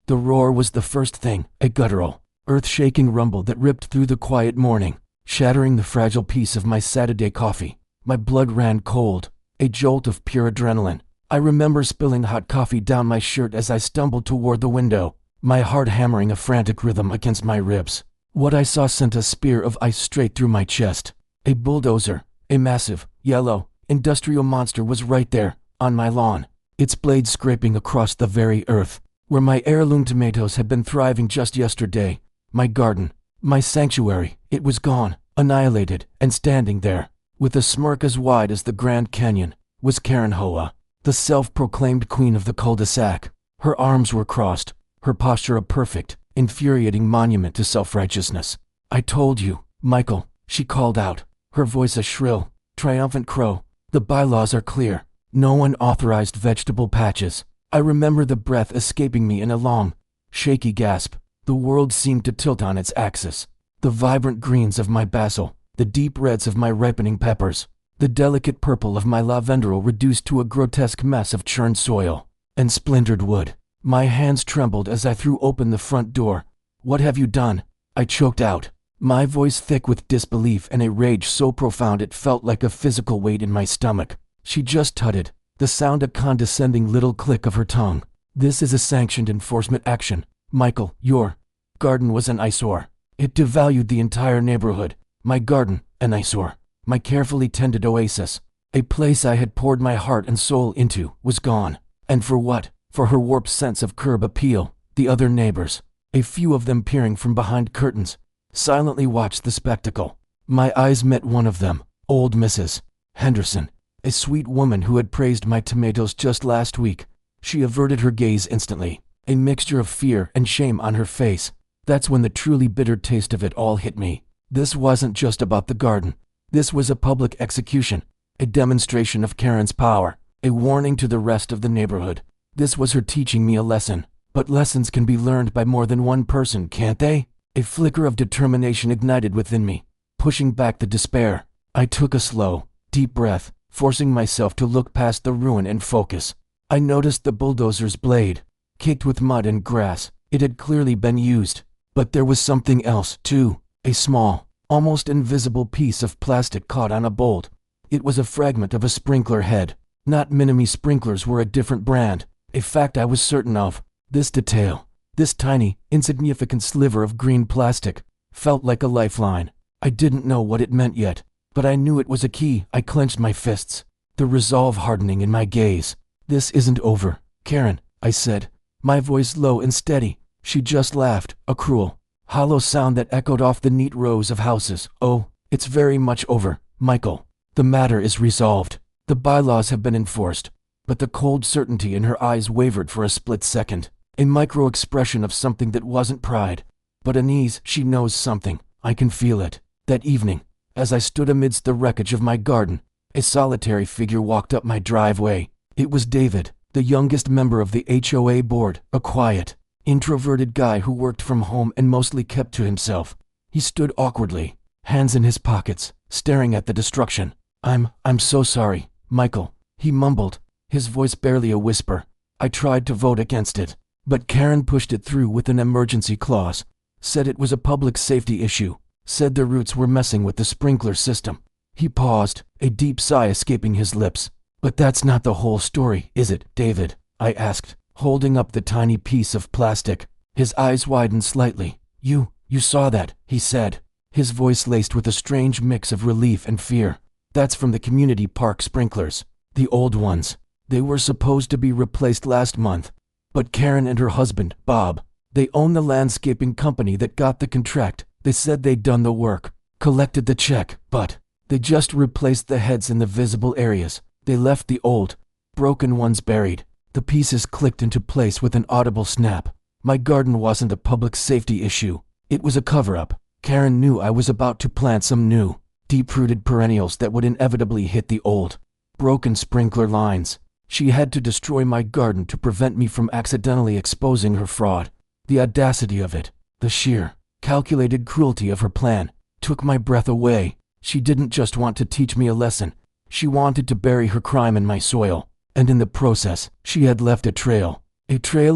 The roar was the first thing, a guttural, earth-shaking rumble that ripped through the quiet morning, shattering the fragile piece of my Saturday coffee. My blood ran cold, a jolt of pure adrenaline. I remember spilling hot coffee down my shirt as I stumbled toward the window, my heart hammering a frantic rhythm against my ribs. What I saw sent a spear of ice straight through my chest. A bulldozer, a massive, yellow, industrial monster was right there, on my lawn, its blade scraping across the very earth, where my heirloom tomatoes had been thriving just yesterday. My garden, my sanctuary, it was gone, annihilated, and standing there, with a smirk as wide as the Grand Canyon, was Karen HOA, the self-proclaimed queen of the cul-de-sac. Her arms were crossed, her posture a perfect, infuriating monument to self-righteousness. "I told you, Michael," she called out, her voice a shrill, triumphant crow. "The bylaws are clear. No unauthorized vegetable patches." I remember the breath escaping me in a long, shaky gasp. The world seemed to tilt on its axis. The vibrant greens of my basil, the deep reds of my ripening peppers, the delicate purple of my lavendel reduced to a grotesque mess of churned soil and splintered wood. My hands trembled as I threw open the front door. "What have you done?" I choked out, my voice thick with disbelief and a rage so profound it felt like a physical weight in my stomach. She just tutted, the sound a condescending little click of her tongue. "This is a sanctioned enforcement action. Michael, your garden was an eyesore. It devalued the entire neighborhood. My garden, an eyesore. My carefully tended oasis, a place I had poured my heart and soul into, was gone. And for what? For her warped sense of curb appeal. The other neighbors, a few of them peering from behind curtains, silently watched the spectacle. My eyes met one of them, old Mrs. Henderson, a sweet woman who had praised my tomatoes just last week. She averted her gaze instantly, a mixture of fear and shame on her face. That's when the truly bitter taste of it all hit me. This wasn't just about the garden. This was a public execution, a demonstration of Karen's power, a warning to the rest of the neighborhood. This was her teaching me a lesson. But lessons can be learned by more than one person, can't they? A flicker of determination ignited within me, pushing back the despair. I took a slow, deep breath, forcing myself to look past the ruin and focus. I noticed the bulldozer's blade, caked with mud and grass. It had clearly been used. But there was something else, too. A small, almost invisible piece of plastic caught on a bolt. It was a fragment of a sprinkler head. Not Minimi sprinklers were a different brand, a fact I was certain of. This detail, this tiny, insignificant sliver of green plastic, felt like a lifeline. I didn't know what it meant yet, but I knew it was a key. I clenched my fists, the resolve hardening in my gaze. "This isn't over, Karen," I said, my voice low and steady. She just laughed, a cruel, hollow sound that echoed off the neat rows of houses. "Oh, it's very much over, Michael. The matter is resolved. The bylaws have been enforced." But the cold certainty in her eyes wavered for a split second, a micro-expression of something that wasn't pride, but unease. "She knows something. I can feel it." That evening, as I stood amidst the wreckage of my garden, a solitary figure walked up my driveway. It was David, the youngest member of the HOA board, a quiet, introverted guy who worked from home and mostly kept to himself. He stood awkwardly, hands in his pockets, staring at the destruction. I'm so sorry, Michael," he mumbled, his voice barely a whisper. "I tried to vote against it, but Karen pushed it through with an emergency clause, said it was a public safety issue, said the roots were messing with the sprinkler system." He paused, a deep sigh escaping his lips. "But that's not the whole story, is it, David?" I asked, holding up the tiny piece of plastic. His eyes widened slightly. You saw that," he said, his voice laced with a strange mix of relief and fear. "That's from the community park sprinklers, the old ones. They were supposed to be replaced last month. But Karen and her husband, Bob, they own the landscaping company that got the contract. They said they'd done the work, collected the check, but they just replaced the heads in the visible areas. They left the old, broken ones buried." The pieces clicked into place with an audible snap. My garden wasn't a public safety issue. It was a cover-up. Karen knew I was about to plant some new, deep-rooted perennials that would inevitably hit the old, broken sprinkler lines. She had to destroy my garden to prevent me from accidentally exposing her fraud. The audacity of it, the sheer, calculated cruelty of her plan, took my breath away. She didn't just want to teach me a lesson. She wanted to bury her crime in my soil, and in the process, she had left a trail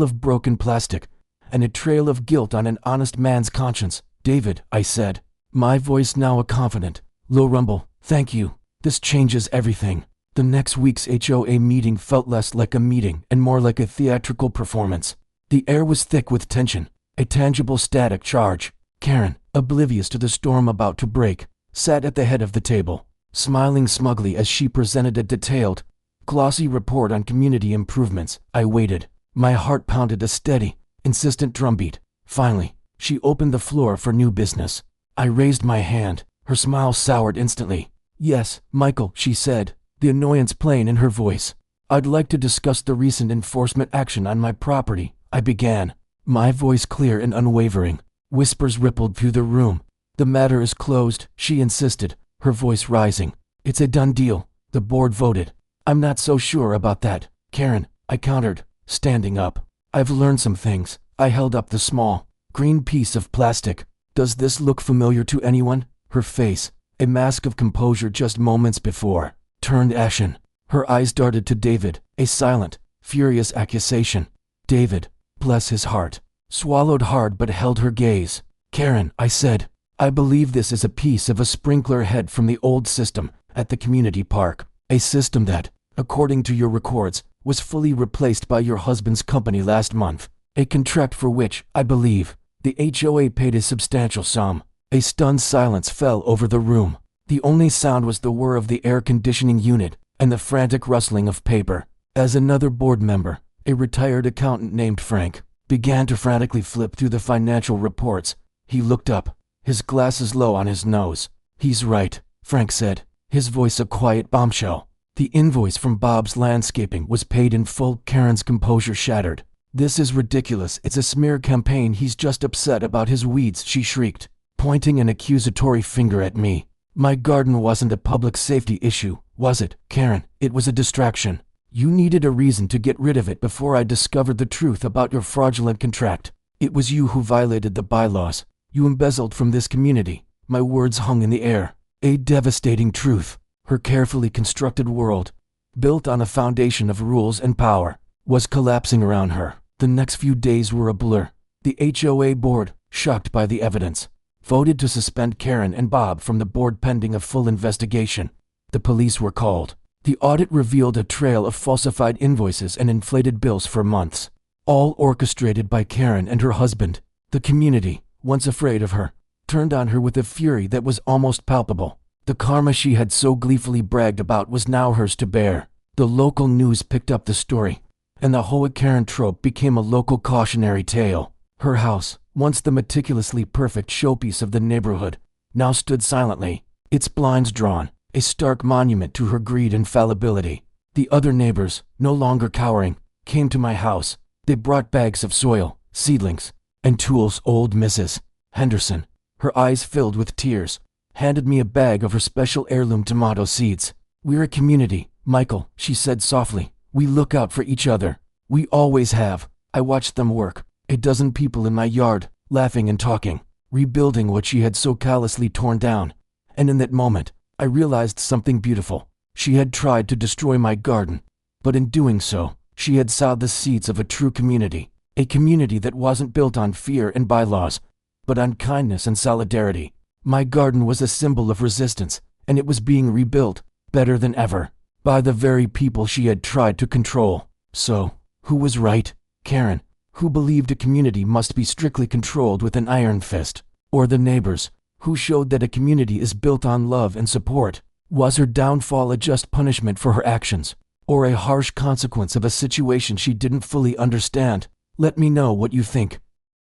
of broken plastic, and a trail of guilt on an honest man's conscience. David, I said, my voice now a confident, low rumble, thank you. This changes everything. The next week's HOA meeting felt less like a meeting and more like a theatrical performance. The air was thick with tension, a tangible static charge. Karen, oblivious to the storm about to break, sat at the head of the table, smiling smugly as she presented a detailed, glossy report on community improvements. I waited. My heart pounded a steady, insistent drumbeat. Finally, she opened the floor for new business. I raised my hand. Her smile soured instantly. Yes, Michael, she said, the annoyance plain in her voice. I'd like to discuss the recent enforcement action on my property, I began, my voice clear and unwavering. Whispers rippled through the room. The matter is closed, she insisted, her voice rising. It's a done deal. The board voted. I'm not so sure about that, Karen, I countered, standing up. I've learned some things. I held up the small, green piece of plastic. Does this look familiar to anyone? Her face, a mask of composure just moments before, turned ashen. Her eyes darted to David, a silent, furious accusation. David, bless his heart, swallowed hard but held her gaze. Karen, I said, I believe this is a piece of a sprinkler head from the old system at the community park. A system that, according to your records, was fully replaced by your husband's company last month. A contract for which, I believe, the HOA paid a substantial sum. A stunned silence fell over the room. The only sound was the whir of the air conditioning unit and the frantic rustling of paper. As another board member, a retired accountant named Frank, began to frantically flip through the financial reports, he looked up, his glasses low on his nose. He's right, Frank said, his voice a quiet bombshell. The invoice from Bob's Landscaping was paid in full. Karen's composure shattered. This is ridiculous. It's a smear campaign. He's just upset about his weeds, she shrieked, pointing an accusatory finger at me. My garden wasn't a public safety issue, was it, Karen? It was a distraction. You needed a reason to get rid of it before I discovered the truth about your fraudulent contract. It was you who violated the bylaws. You embezzled from this community. My words hung in the air. A devastating truth. Her carefully constructed world, built on a foundation of rules and power, was collapsing around her. The next few days were a blur. The HOA board, shocked by the evidence, voted to suspend Karen and Bob from the board pending a full investigation. The police were called. The audit revealed a trail of falsified invoices and inflated bills for months, all orchestrated by Karen and her husband. The community, once afraid of her, turned on her with a fury that was almost palpable. The karma she had so gleefully bragged about was now hers to bear. The local news picked up the story, and the HOA Karen trope became a local cautionary tale. Her house, once the meticulously perfect showpiece of the neighborhood, now stood silently, its blinds drawn, a stark monument to her greed and fallibility. The other neighbors, no longer cowering, came to my house. They brought bags of soil, seedlings, and tools. Old Mrs. Henderson, her eyes filled with tears, handed me a bag of her special heirloom tomato seeds. We're a community, Michael, she said softly. We look out for each other. We always have. I watched them work, a dozen people in my yard, laughing and talking, rebuilding what she had so callously torn down. And in that moment, I realized something beautiful. She had tried to destroy my garden, but in doing so, she had sowed the seeds of a true community, a community that wasn't built on fear and bylaws, but on kindness and solidarity. My garden was a symbol of resistance, and it was being rebuilt, better than ever, by the very people she had tried to control. So, who was right? Karen, who believed a community must be strictly controlled with an iron fist, or the neighbors, who showed that a community is built on love and support? Was her downfall a just punishment for her actions, or a harsh consequence of a situation she didn't fully understand? Let me know what you think.